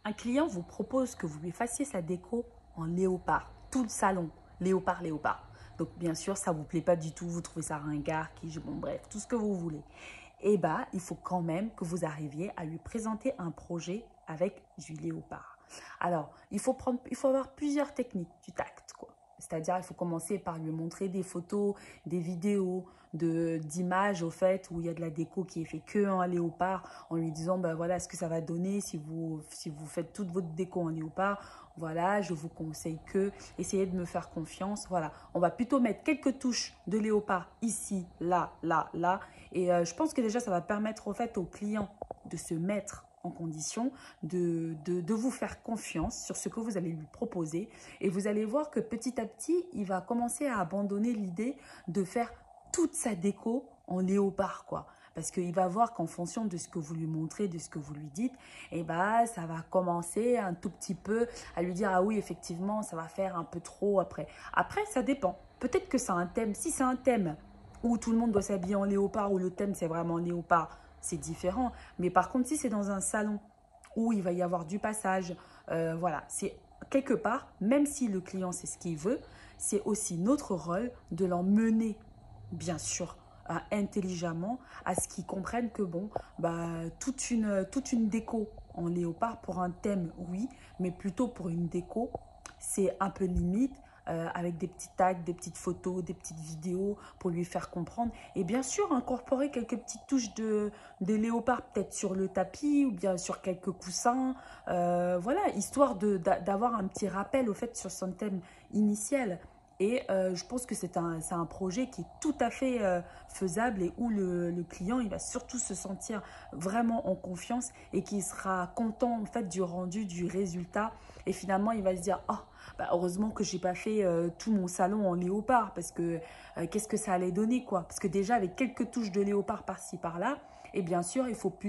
Un client vous propose que vous lui fassiez sa déco en léopard, tout le salon, léopard, léopard. Donc bien sûr, ça ne vous plaît pas du tout, vous trouvez ça ringard, bon bref, tout ce que vous voulez. Et bah, il faut quand même que vous arriviez à lui présenter un projet avec du léopard. Alors, il faut avoir plusieurs techniques du tact, quoi. C'est-à-dire, il faut commencer par lui montrer des photos, des vidéos, d'images au fait où il y a de la déco qui est fait que en léopard, en lui disant ben voilà ce que ça va donner si vous faites toute votre déco en léopard. Voilà, je vous conseille que essayez de me faire confiance. Voilà, on va plutôt mettre quelques touches de léopard ici, là, là, là. Et je pense que déjà ça va permettre au fait au client de se mettre en condition de vous faire confiance sur ce que vous allez lui proposer. Et vous allez voir que petit à petit, il va commencer à abandonner l'idée de faire toute sa déco en léopard, quoi. Parce qu'il va voir qu'en fonction de ce que vous lui montrez, de ce que vous lui dites, et bah, ça va commencer un tout petit peu à lui dire « Ah oui, effectivement, ça va faire un peu trop après. » Après, ça dépend. Peut-être que c'est un thème. Si c'est un thème où tout le monde doit s'habiller en léopard, où le thème c'est vraiment léopard, c'est différent. Mais par contre, si c'est dans un salon où il va y avoir du passage, voilà, c'est quelque part, même si le client sait ce qu'il veut, c'est aussi notre rôle de l'emmener, bien sûr, intelligemment, à ce qu'ils comprennent que bon, bah, toute une déco en léopard pour un thème, oui, mais plutôt pour une déco, c'est un peu limite, avec des petits tags, des petites photos, des petites vidéos pour lui faire comprendre. Et bien sûr, incorporer quelques petites touches de léopard peut-être sur le tapis ou bien sur quelques coussins. Voilà, histoire d'avoir un petit rappel au fait sur son thème initial. Et je pense que c'est un projet qui est tout à fait faisable et où le client il va surtout se sentir vraiment en confiance et qui sera content en fait du rendu, du résultat. Et finalement, il va se dire « Oh, bah, heureusement que je n'ai pas fait tout mon salon en léopard parce que qu'est-ce que ça allait donner quoi ?» Parce que déjà, avec quelques touches de léopard par-ci, par-là, et bien sûr, il faut plus